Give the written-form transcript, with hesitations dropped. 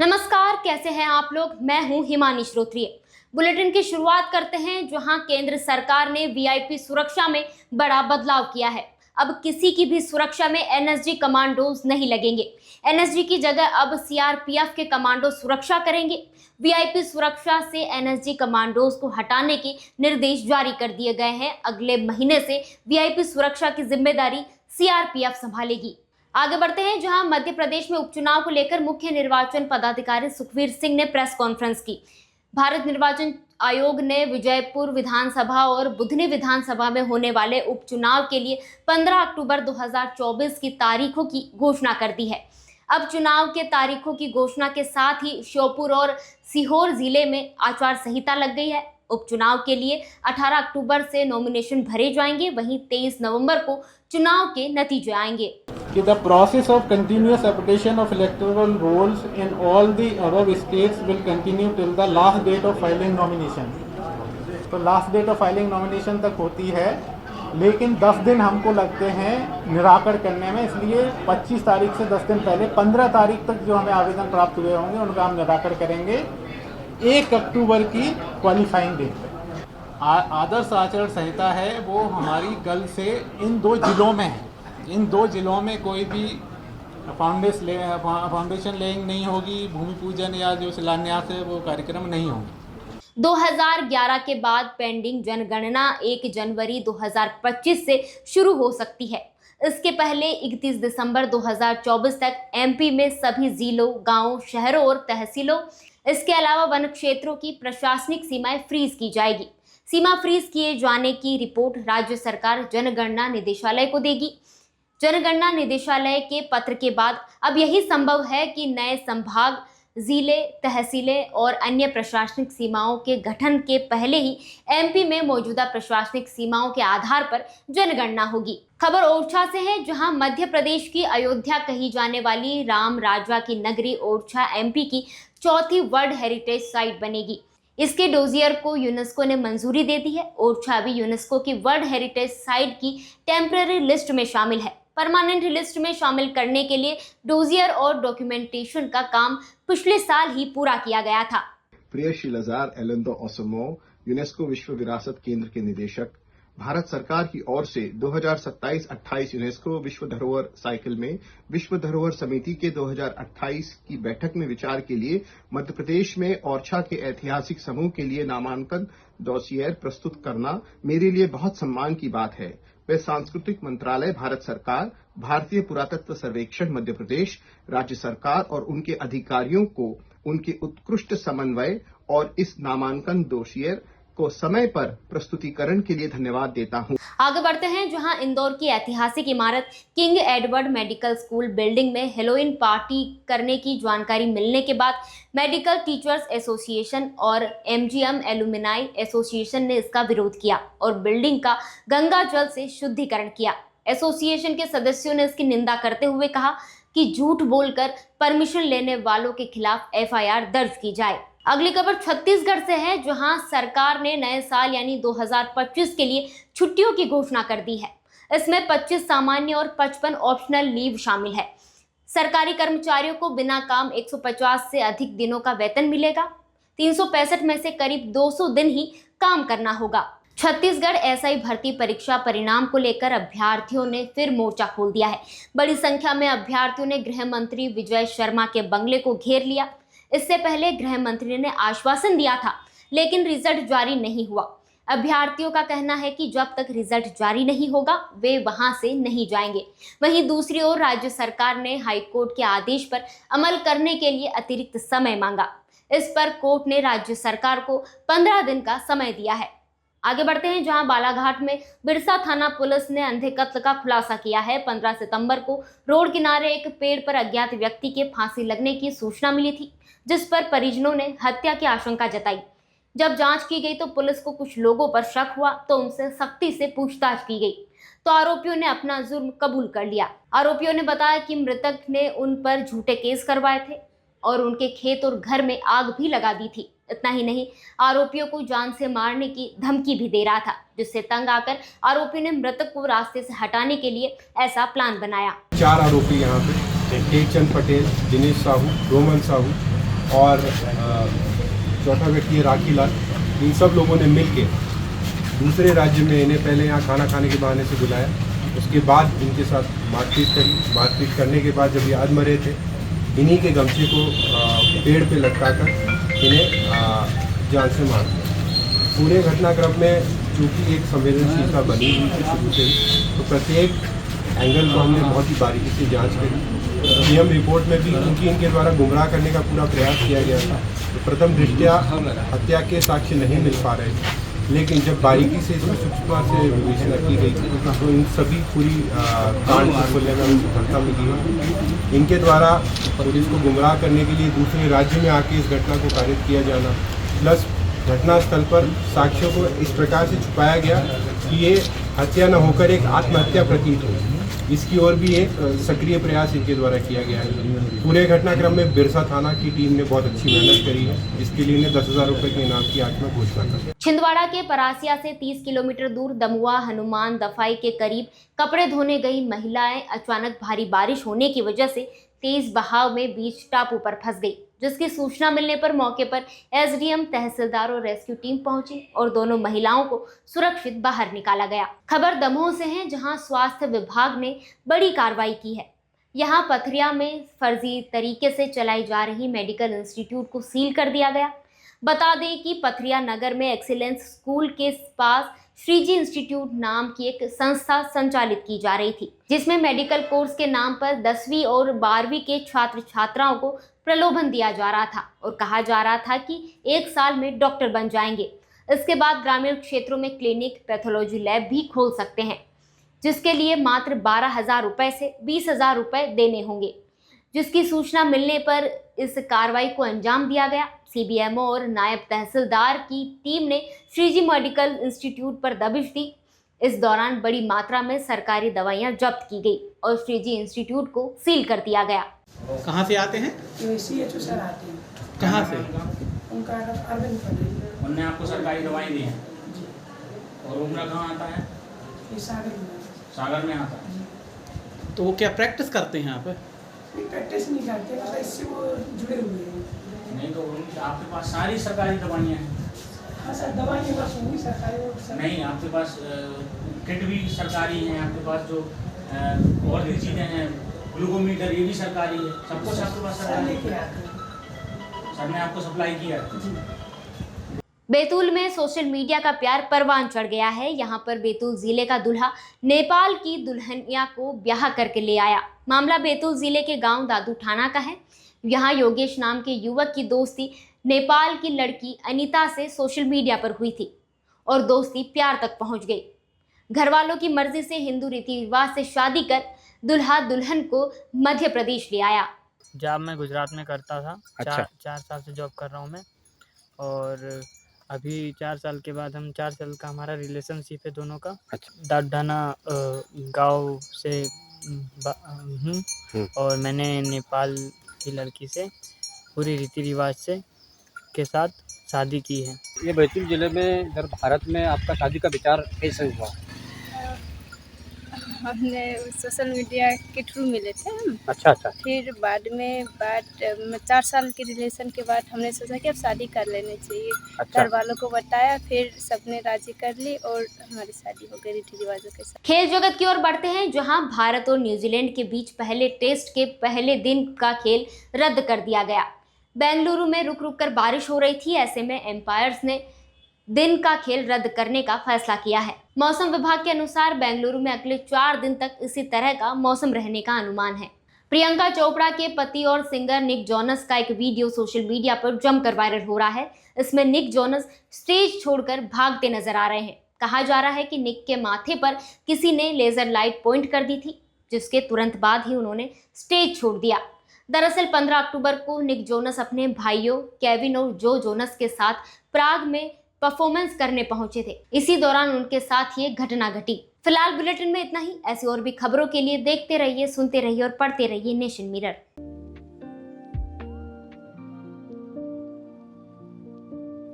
नमस्कार, कैसे हैं आप लोग। मैं हूं हिमानी श्रोत्रिय। बुलेटिन की शुरुआत करते हैं, जहां केंद्र सरकार ने वीआईपी सुरक्षा में बड़ा बदलाव किया है। अब किसी की भी सुरक्षा में एनएसजी कमांडोज नहीं लगेंगे। एनएसजी की जगह अब सीआरपीएफ के कमांडो सुरक्षा करेंगे। वीआईपी सुरक्षा से एनएसजी कमांडोज को हटाने के निर्देश जारी कर दिए गए हैं। अगले महीने से वीआईपी सुरक्षा की जिम्मेदारी सीआरपीएफ संभालेगी। आगे बढ़ते हैं, जहां मध्य प्रदेश में उपचुनाव को लेकर मुख्य निर्वाचन पदाधिकारी सुखवीर सिंह ने प्रेस कॉन्फ्रेंस की। भारत निर्वाचन आयोग ने विजयपुर विधानसभा और बुधनी विधानसभा में होने वाले उपचुनाव के लिए 15 अक्टूबर 2024 की तारीखों की घोषणा कर दी है। अब चुनाव के तारीखों की घोषणा के साथ ही श्योपुर और सीहोर जिले में आचार संहिता लग गई है। उपचुनाव के लिए 18 अक्टूबर से नॉमिनेशन भरे जाएंगे, वहीं 23 नवंबर को चुनाव के नतीजे आएंगे। The process of continuous application of electoral rolls in all the above states will continue till the last date of filing nomination. तो last date of filing nomination तक होती है, लेकिन 10 दिन हमको लगते हैं निराकरण करने में, इसलिए 25 तारीख से 10 दिन पहले 15 तारीख तक जो हमें आवेदन प्राप्त हुए होंगे उनका हम निराकरण करेंगे 1 अक्टूबर की क्वालिफाइंग डेट पर। आदर्श आचरण संहिता है वो हमारी कल से इन 2 जिलों में है। इन 2 जिलों में कोई भी फाउंडेशन लेइंग नहीं होगी, भूमि पूजन या जो शिलान्यास है वो कार्यक्रम नहीं होंगे। 2011 के बाद पेंडिंग जनगणना 1 जनवरी 2025 से शुरू हो सकती है। इसके पहले 31 दिसंबर 2024 तक एमपी में सभी जिलों, गांवों, शहरों और तहसीलों, इसके अलावा वन क्षेत्रों की प्रशासनिक सीमाएं फ्रीज की जाएगी। सीमा फ्रीज किए जाने की रिपोर्ट राज्य सरकार जनगणना निदेशालय को देगी। जनगणना निदेशालय के पत्र के बाद अब यही संभव है कि नए संभाग, जिले, तहसीलें और अन्य प्रशासनिक सीमाओं के गठन के पहले ही एमपी में मौजूदा प्रशासनिक सीमाओं के आधार पर जनगणना होगी। खबर ओरछा से है, जहां मध्य प्रदेश की अयोध्या कही जाने वाली राम राजा की नगरी ओरछा एमपी की 4थी वर्ल्ड हेरिटेज साइट बनेगी। इसके डोजियर को यूनेस्को ने मंजूरी दे दी है। ओरछा अभी यूनेस्को की वर्ल्ड हेरिटेज साइट की टेम्पररी लिस्ट में शामिल है। परमानेंट लिस्ट में शामिल करने के लिए डोजियर और डॉक्यूमेंटेशन का काम पिछले साल ही पूरा किया गया था। प्रिय शिलाजार एलेंदो ओसमो, यूनेस्को विश्व विरासत केंद्र के निदेशक, भारत सरकार की ओर से 2027-28 यूनेस्को विश्व धरोहर साइकिल में विश्व धरोहर समिति के 2028 की बैठक में विचार के लिए मध्य प्रदेश में ओरछा के ऐतिहासिक समूह के लिए नामांकन डॉसियर प्रस्तुत करना मेरे लिए बहुत सम्मान की बात है। वे सांस्कृतिक मंत्रालय, भारत सरकार, भारतीय पुरातत्व सर्वेक्षण मध्य प्रदेश, राज्य सरकार और उनके अधिकारियों को उनके उत्कृष्ट समन्वय और इस नामांकन डोसियर को समय पर प्रस्तुतिकरण के लिए धन्यवाद देता हूं। आगे बढ़ते हैं, जहां इंदौर की ऐतिहासिक इमारत king Edward medical school building में हेलोइन पार्टी करने की जानकारी मिलने के बाद मेडिकल टीचर्स एसोसिएशन और एमजीएम एलुमिनाई एसोसिएशन ने इसका विरोध किया और बिल्डिंग का गंगा जल से शुद्धिकरण किया। एसोसिएशन के सदस्यों ने इसकी निंदा करते हुए कहा कि झूठ बोलकर परमिशन लेने वालों के खिलाफ एफआईआर दर्ज की जाए। अगली खबर छत्तीसगढ़ से है, जहां सरकार ने नए साल यानी 2025 के लिए छुट्टियों की घोषणा कर दी है। इसमें 25 सामान्य और 55 ऑप्शनल लीव शामिल है। सरकारी कर्मचारियों को बिना काम 150 से अधिक दिनों का वेतन मिलेगा। 365 में से करीब 200 दिन ही काम करना होगा। छत्तीसगढ़ एसआई भर्ती परीक्षा परिणाम को लेकर अभ्यर्थियों ने फिर मोर्चा खोल दिया है। बड़ी संख्या में अभ्यर्थियों ने गृह मंत्री विजय शर्मा के बंगले को घेर लिया। इससे पहले गृह मंत्री ने आश्वासन दिया था, लेकिन रिजल्ट जारी नहीं हुआ। अभ्यर्थियों का कहना है कि जब तक रिजल्ट जारी नहीं होगा वे वहां से नहीं जाएंगे। वहीं दूसरी ओर राज्य सरकार ने हाईकोर्ट के आदेश पर अमल करने के लिए अतिरिक्त समय मांगा। इस पर कोर्ट ने राज्य सरकार को 15 दिन का समय दिया है। आगे बढ़ते हैं, जहां बालाघाट में बिरसा थाना पुलिस ने अंधे कत्ल का खुलासा किया है। 15 सितंबर को रोड किनारे एक पेड़ पर अज्ञात व्यक्ति के फांसी लगने की सूचना मिली थी, जिस पर परिजनों ने हत्या की आशंका जताई। जब जांच की गई तो पुलिस को कुछ लोगों पर शक हुआ तो उनसे सख्ती से पूछताछ की गई तो आरोपियों ने अपना जुर्म कबूल कर लिया। आरोपियों ने बताया कि मृतक ने उन पर झूठे केस करवाए थे और उनके खेत और घर में आग भी लगा दी थी। इतना ही नहीं, आरोपियों को जान से मारने की धमकी भी दे रहा था, जिससे तंग आकर आरोपी ने मृतक को रास्ते से हटाने के लिए ऐसा प्लान बनाया। 4 आरोपी यहाँ पे टेकचंद पटेल, दिनेश साहू, रोमन साहू और चौथा व्यक्ति है राखी लाल। इन सब लोगों ने मिलके दूसरे राज्य में इन्हें पहले यहाँ खाना खाने के बहाने से बुलाया, उसके बाद इनके साथ मारपीट करी। मारपीट करने के बाद जब ये आज मरे थे, इन्हीं के गमछे को पेड़ पे लटकाकर इन्हें जान से मार दिया। पूरे घटनाक्रम में चूँकि एक संवेदनशीलता बनी हुई थी शुरू से ही, तो प्रत्येक एंगल को हमने बहुत ही बारीकी से जांच करी। सीएम रिपोर्ट में भी क्योंकि इनके द्वारा गुमराह करने का पूरा प्रयास किया गया था, तो प्रथम दृष्टया हत्या के साक्ष्य नहीं मिल पा रहे थे, लेकिन जब बारीकी से इसकी सूक्ष्मता से विवेचना की गई तो इन सभी पूरी कांड को खोलने में सफलता मिली है। इनके द्वारा पुलिस को गुमराह करने के लिए दूसरे राज्य में आके इस घटना को कारित किया जाना, प्लस घटनास्थल पर साक्ष्यों को इस प्रकार से छुपाया गया कि ये हत्या न होकर एक आत्महत्या प्रतीत हो, इसकी ओर भी एक सक्रिय प्रयास इनके द्वारा किया गया है। पूरे घटनाक्रम में बिरसा थाना की टीम ने बहुत अच्छी मेहनत करी है, जिसके लिए इन्हें 10,000 रुपये के इनाम की आज में घोषणा कर। छिंदवाड़ा के परासिया से 30 किलोमीटर दूर दमुआ हनुमान दफाई के करीब कपड़े धोने गई महिलाएं अचानक भारी बारिश होने की वजह से तेज बहाव में बीच टापू पर फंस गई, जिसकी सूचना मिलने पर मौके पर एसडीएम, तहसीलदार और रेस्क्यू टीम पहुंची और दोनों महिलाओं को सुरक्षित बाहर निकाला गया। खबर दमोह से है, जहां स्वास्थ्य विभाग ने बड़ी कार्रवाई की है। यहां पथरिया में फर्जी तरीके से चलाई जा रही मेडिकल इंस्टीट्यूट को सील कर दिया गया। बता दें कि पथरिया नगर में एक्सीलेंस स्कूल के पास श्रीजी इंस्टीट्यूट नाम की एक संस्था संचालित की जा रही थी, जिसमें मेडिकल कोर्स के नाम पर 10वीं और 12वीं के छात्र छात्राओं को प्रलोभन दिया जा रहा था और कहा जा रहा था कि 1 साल में डॉक्टर बन जाएंगे। इसके बाद ग्रामीण क्षेत्रों में क्लिनिक, पैथोलॉजी लैब भी खोल सकते हैं, जिसके लिए मात्र 12,000 रुपये से 20,000 रुपये देने होंगे। जिसकी सूचना मिलने पर इस कार्रवाई को अंजाम दिया गया। सीबीएमओ और नायब तहसीलदार की टीम ने श्रीजी मेडिकल इंस्टीट्यूट पर दबिश दी। इस दौरान बड़ी मात्रा में सरकारी दवाइयां जब्त की गई और श्रीजी इंस्टीट्यूट को सील कर दिया गया। कहाँ से आते हैं? CHO सर आते हैं। कहाँ से? उनका अरविंद पटेल। उनने आपको सरकारी दवाई दी है और उम्र कहाँ आता है? ये सागर में। सागर में आता है। तो वो क्या प्रैक्टिस करते हैं यहाँ पे? प्रैक्टिस नहीं करते, मतलब इससे वो जुड़े हुए हैं। नहीं तो आपके पास सारी सरकारी दवाइयाँ हैं? हाँ सर, दवाइयाँ बस होंगी सरकारी और नहीं, आपके पास किट भी सरकारी हैं, आपके पास जो और भी चीज़ें हैं, ग्लूकोमीटर, ये भी सरकारी है, सब कुछ आपके पास सरकारी है। सर ने आपको सप्लाई किया है। बैतूल में सोशल मीडिया का प्यार परवान चढ़ गया है। यहाँ पर बैतूल जिले का दूल्हा नेपाल की दुल्हनिया को ब्याह करके ले आया। मामला बैतूल जिले के गांव दादू ठाणा का है। यहाँ योगेश नाम के युवक की दोस्ती नेपाल की लड़की अनीता से सोशल मीडिया पर हुई थी और दोस्ती प्यार तक पहुँच गई। घर वालों की मर्जी से हिंदू रीति रिवाज से शादी कर दुल्हा दुल्हन को मध्य प्रदेश ले आया। जॉब मैं गुजरात में करता था। अच्छा। 4 साल से जॉब कर रहा हूँ मैं, और अभी 4 साल के बाद 4 साल का हमारा रिलेशनशिप है दोनों का। अच्छा। दाढ़ाना गांव से हूँ और मैंने नेपाल की लड़की से पूरी रीति रिवाज से के साथ शादी की है। ये बैतूल जिले में इधर भारत में आपका शादी का विचार कैसे हुआ? हमने सोशल मीडिया के थ्रू मिले थे हम। अच्छा। फिर बाद 4 साल के रिलेशन के बाद हमने सोचा कि अब शादी कर लेनी चाहिए। अच्छा। घर वालों को बताया, फिर सबने राजी कर ली और हमारी शादी हो गई रीति रिवाजों के साथ। खेल जगत की ओर बढ़ते हैं, जहां भारत और न्यूजीलैंड के बीच पहले टेस्ट के पहले दिन का खेल रद्द कर दिया गया। बेंगलुरु में रुक रुक कर बारिश हो रही थी, ऐसे में एम्पायर्स ने दिन का खेल रद्द करने का फैसला किया है। मौसम विभाग के अनुसार बेंगलुरु में अगले 4 दिन तक इसी तरह का मौसम रहने का अनुमान है। प्रियंका चोपड़ा के पति और सिंगर निक जोनस का एक वीडियो सोशल मीडिया पर जमकर वायरल हो रहा है। इसमें निक जोनस स्टेज छोड़कर भागते नजर आ रहे हैं। कहा जा रहा है कि निक के माथे पर किसी ने लेजर लाइट पॉइंट कर दी थी, जिसके तुरंत बाद ही उन्होंने स्टेज छोड़ दिया। दरअसल 15 अक्टूबर को निक जोनस अपने भाइयों केविन और जो जोनस के साथ प्राग में परफॉर्मेंस करने पहुंचे थे। इसी दौरान उनके साथ ये घटना घटी। फिलहाल बुलेटिन में इतना ही। ऐसी और भी खबरों के लिए देखते रहिए, सुनते रहिए और पढ़ते रहिए नेशन मिरर।